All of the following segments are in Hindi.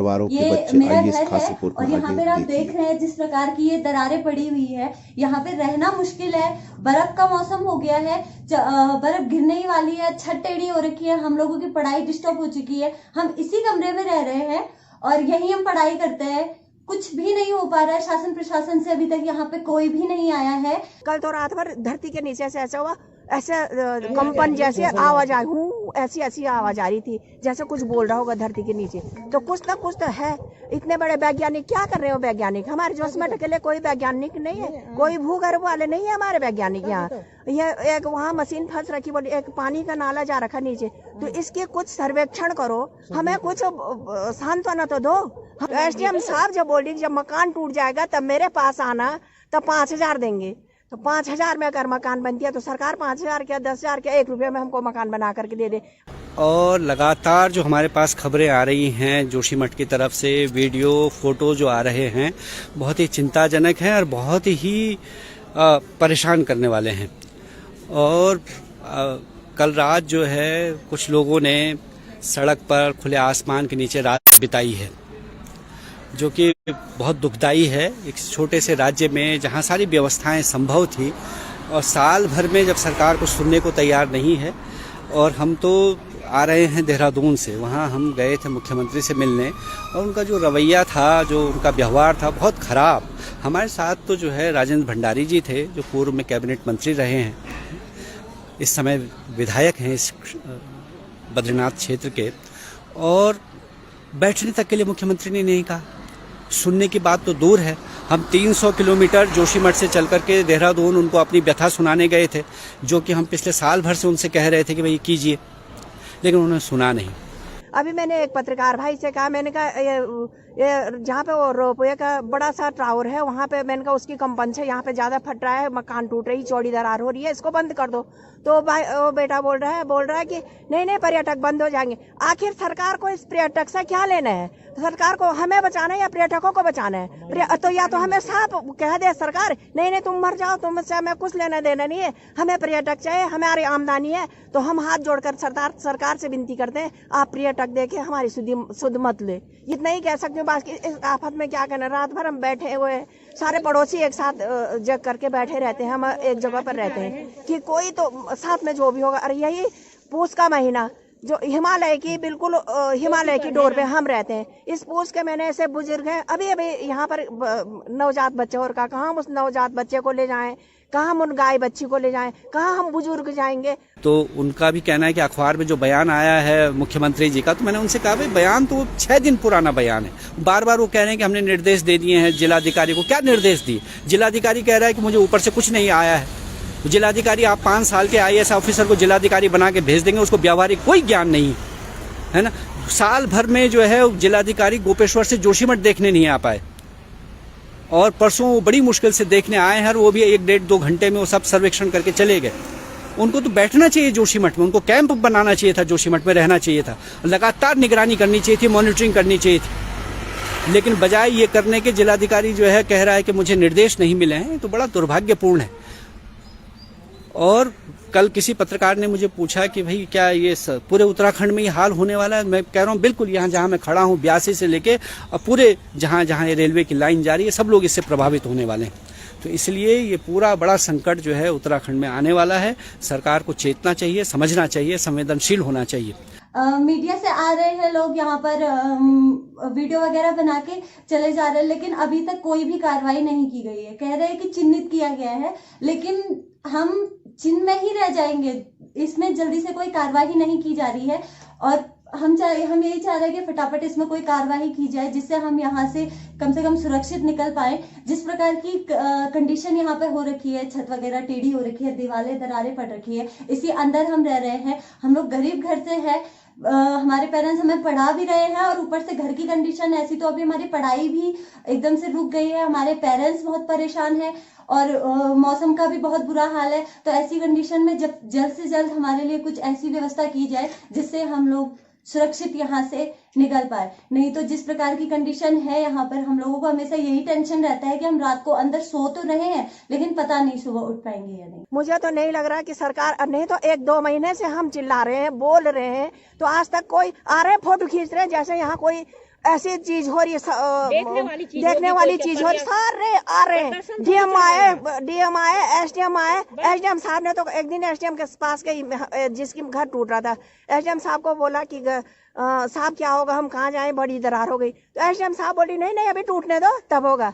परिवारों के ये बच्चे मेरा आइए इस घर खास है रिपोर्ट और को यहाँ आगे पे आप देखिए। देख रहे हैं जिस प्रकार की ये दरारें पड़ी हुई है, यहाँ पे रहना मुश्किल है। बर्फ का मौसम हो गया है, बर्फ गिरने ही वाली है, छत टेढ़ी हो रखी है, हम लोगों की पढ़ाई डिस्टर्ब हो चुकी है। हम इसी कमरे में रह रहे हैं और यही हम पढ़ाई करते हैं। कुछ भी नहीं हो पा रहा है, शासन प्रशासन से अभी तक यहाँ पे कोई भी नहीं आया है। कल तो रात भर धरती के नीचे से ऐसा हुआ, ऐसे कंपन जैसी आवाज आई, हूँ ऐसी ऐसी आवाज आ रही थी जैसे कुछ बोल रहा होगा धरती के नीचे। तो कुछ ना कुछ तो है। इतने बड़े वैज्ञानिक क्या कर रहे हो? वैज्ञानिक हमारे जोशीमठ के लिए कोई वैज्ञानिक नहीं है, कोई भूगर्भ वाले नहीं है हमारे वैज्ञानिक यहाँ। ये एक वहाँ मशीन फंस रखी, बोली एक पानी का नाला जा रखा नीचे, तो इसके कुछ सर्वेक्षण करो, हमें कुछ सांत्वना तो दो। एसडीएम साहब जब बोली जब मकान टूट जाएगा तब मेरे पास आना, तब 5,000 देंगे। तो 5,000 में अगर मकान बनती है तो सरकार 5,000 क्या 10,000 क्या 1 रुपये में हमको मकान बना करके दे दे। और लगातार जो हमारे पास खबरें आ रही हैं जोशीमठ की तरफ से, वीडियो फोटो जो आ रहे हैं बहुत ही चिंताजनक हैं और बहुत ही परेशान करने वाले हैं। और कल रात जो है कुछ लोगों ने सड़क पर खुले आसमान के नीचे रात बिताई है, जो कि बहुत दुखदाई है। एक छोटे से राज्य में जहां सारी व्यवस्थाएं संभव थी और साल भर में जब सरकार कुछ सुनने को तैयार नहीं है। और हम तो आ रहे हैं देहरादून से, वहां हम गए थे मुख्यमंत्री से मिलने और उनका जो रवैया था, जो उनका व्यवहार था बहुत खराब। हमारे साथ तो जो है राजेंद्र भंडारी जी थे जो पूर्व में कैबिनेट मंत्री रहे हैं, इस समय विधायक हैं इस बद्रीनाथ क्षेत्र के, और बैठने तक के लिए मुख्यमंत्री ने नहीं कहा। सुनने की बात तो दूर है, हम 300 किलोमीटर जोशीमठ से चल करके देहरादून उनको अपनी व्यथा सुनाने गए थे, जो कि हम पिछले साल भर से उनसे कह रहे थे कि भाई कीजिए, लेकिन उन्होंने सुना नहीं। अभी मैंने एक पत्रकार भाई से कहा, मैंने कहा ये जहाँ पे वो रोपवे का बड़ा सा टावर है वहाँ पे, मैंने कहा उसकी कंपन से यहाँ पे ज्यादा फट रहा है, मकान टूट रही, चौड़ी दरार हो रही है, इसको बंद कर दो। तो भाई वो बेटा बोल रहा है कि नहीं पर्यटक बंद हो जाएंगे। आखिर सरकार को इस पर्यटक से क्या लेना है? सरकार को हमें बचाना है या पर्यटकों को बचाना है? तो या तो हमें साफ कह दे सरकार, नहीं तुम मर जाओ, तुमसे हमें कुछ लेना देना नहीं है, हमें पर्यटक चाहिए, हमारी आमदनी है। तो हम हाथ जोड़कर सरकार से विनती करते हैं, आप पर्यटक देके हमारी सुध मत ले। इतना ही कह सकते हो। बाकी इस आफत में क्या कहना, रात भर हम बैठे हुए सारे पड़ोसी एक साथ जग करके बैठे रहते हैं, हम एक जगह पर रहते हैं कि कोई तो साथ में जो भी होगा। अरे यही पूस का महीना जो हिमालय की बिल्कुल हिमालय की डोर पे हम रहते हैं, इस पूछ के मैंने ऐसे बुजुर्ग हैं अभी यहाँ पर नवजात बच्चे, और कहाँ हम उस नवजात बच्चे को ले जाएं, कहाँ हम उन गाय बच्ची को ले जाएं, कहाँ हम बुजुर्ग जाएंगे। तो उनका भी कहना है कि अखबार में जो बयान आया है मुख्यमंत्री जी का, तो मैंने उनसे कहा भाई बयान तो 6 दिन पुराना बयान है। बार बार वो कह रहे हैं कि हमने निर्देश दे दिए हैं जिलाधिकारी को। क्या निर्देश दिए? जिलाधिकारी कह रहा है कि मुझे ऊपर से कुछ नहीं आया है। जिलाधिकारी, आप 5 साल के IAS ऑफिसर को जिलाधिकारी बना के भेज देंगे, उसको व्यावहारिक कोई ज्ञान नहीं है ना। साल भर में जो है जिलाधिकारी गोपेश्वर से जोशीमठ देखने नहीं आ पाए, और परसों वो बड़ी मुश्किल से देखने आए हैं, और वो भी 1-1.5-2 घंटे में वो सब सर्वेक्षण करके चले गए। उनको तो बैठना चाहिए जोशीमठ में, उनको कैंप बनाना चाहिए था, जोशीमठ में रहना चाहिए था, लगातार निगरानी करनी चाहिए थी, मॉनिटरिंग करनी चाहिए थी। लेकिन बजाय ये करने के जिलाधिकारी जो है कह रहा है कि मुझे निर्देश नहीं मिले हैं, तो बड़ा दुर्भाग्यपूर्ण है। और कल किसी पत्रकार ने मुझे पूछा कि भाई क्या ये पूरे उत्तराखंड में ये हाल होने वाला है? मैं कह रहा हूँ बिल्कुल, यहाँ जहाँ मैं खड़ा हूँ 82 से लेके और पूरे जहाँ जहाँ ये रेलवे की लाइन जा रही है, सब लोग इससे प्रभावित होने वाले हैं। तो इसलिए ये पूरा बड़ा संकट जो है उत्तराखंड में आने वाला है। सरकार को चेतना चाहिए, समझना चाहिए, संवेदनशील होना चाहिए। मीडिया से आ रहे हैं लोग यहाँ पर वीडियो वगैरह बना के चले जा रहे हैं, लेकिन अभी तक कोई भी कार्रवाई नहीं की गई है। कह रहे हैं कि चिन्हित किया गया है, लेकिन हम चिन्ह में ही रह जाएंगे, इसमें जल्दी से कोई कार्रवाई नहीं की जा रही है। और हम यही चाह रहे हैं कि फटाफट इसमें कोई कार्रवाई की जाए, जिससे हम यहाँ से कम सुरक्षित निकल पाए। जिस प्रकार की कंडीशन यहाँ पे हो रखी है, छत वगैरह टेढ़ी हो रखी है, दीवारें दरारें पड़ रखी है, इसी अंदर हम रह रहे हैं। हम लोग गरीब घर से हैं, हमारे पेरेंट्स हमें पढ़ा भी रहे हैं, और ऊपर से घर की कंडीशन ऐसी, तो अभी हमारी पढ़ाई भी एकदम से रुक गई है। हमारे पेरेंट्स बहुत परेशान हैं और मौसम का भी बहुत बुरा हाल है। तो ऐसी कंडीशन में जब जल्द से जल्द हमारे लिए कुछ ऐसी व्यवस्था की जाए जिससे हम लोग सुरक्षित यहाँ से निकल पाए। नहीं तो जिस प्रकार की कंडीशन है यहाँ पर, हम लोगों को हमेशा यही टेंशन रहता है कि हम रात को अंदर सो तो रहे हैं, लेकिन पता नहीं सुबह उठ पाएंगे या नहीं। मुझे तो नहीं लग रहा कि सरकार, नहीं तो 1-2 महीने से हम चिल्ला रहे हैं, बोल रहे हैं, तो आज तक कोई आ रहे हैं फोटो खींच रहे हैं जैसे यहाँ कोई ऐसी चीज हो रही है, देखने वाली चीज हो रही है। सारे आ रहे हैं, डीएम आए, एसडीएम साहब ने तो एक दिन एसडीएम के पास गई, जिसकी घर टूट रहा था, एसडीएम साहब को बोला कि साहब क्या होगा, हम कहाँ जाएं, बड़ी दरार हो गई। तो एसडीएम साहब बोली नहीं अभी टूटने दो तब होगा।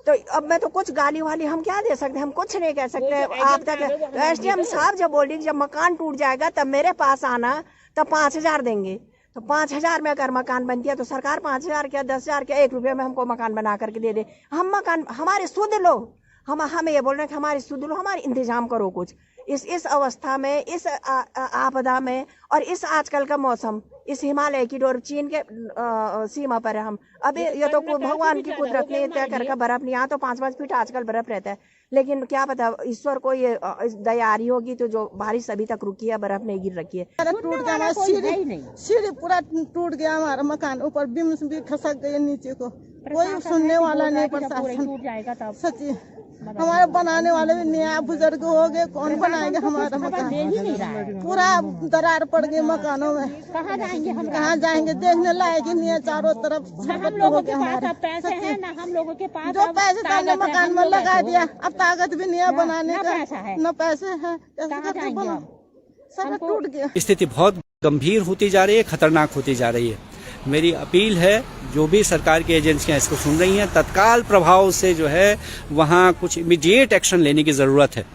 तो अब मैं तो कुछ गाली वाली हम क्या दे सकते हैं, हम कुछ नहीं कह सकते आप तक। तो एसडीएम साहब जब बोली जब मकान टूट जाएगा तब मेरे पास आना, तब 5,000 देंगे। तो 5,000 में अगर मकान बनती है तो सरकार 5,000 क्या 10,000 क्या 1 रुपये में हमको मकान बना करके दे दे। हम मकान हमारे सुध लो, हमें ये बोल रहे हैं कि हमारी सुध लो, हमारे इंतजाम करो कुछ। इस अवस्था में, इस आपदा में, और इस आजकल का मौसम, इस हिमालय की डोर चीन के सीमा पर है हम। अभी ये तो भगवान की कुदरत ने तय करके बर्फ नहीं, यहाँ तो 5-5 फीट आजकल बर्फ रहता है, लेकिन क्या पता ईश्वर को ये दयारी होगी तो जो बारिश अभी तक रुकी है, बर्फ नहीं गिर रखी है। टूट गया, सीढ़ी पूरा टूट गया, हमारा मकान ऊपर बीम भी खसक गए नीचे को, कोई सुनने वाला नहीं, प्रशासन सच्ची। हमारे बनाने वाले भी नया बुजुर्ग हो गए, कौन बनाएगा हमारा मकान, पूरा दरार पड़ गई मकानों में। कहाँ जाएंगे देखने लायक ही नहीं है, चारों तरफ। हम लोगों के पास पैसे हैं ना, हम लोगों के पास जो पैसे था हमने मकान में लगा दिया, अब ताकत भी नहीं है बनाने का, न पैसे है, सब टूट गया। स्थिति बहुत गंभीर होती जा रही है, खतरनाक होती जा रही है। मेरी अपील है, जो भी सरकार की एजेंसियां इसको सुन रही हैं, तत्काल प्रभाव से जो है वहाँ कुछ इमीडिएट एक्शन लेने की ज़रूरत है।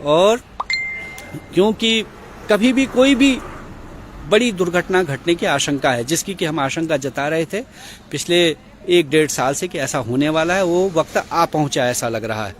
और क्योंकि कभी भी कोई भी बड़ी दुर्घटना घटने की आशंका है, जिसकी कि हम आशंका जता रहे थे पिछले 1-1.5 साल से कि ऐसा होने वाला है, वो वक्त आ पहुंचा ऐसा लग रहा है।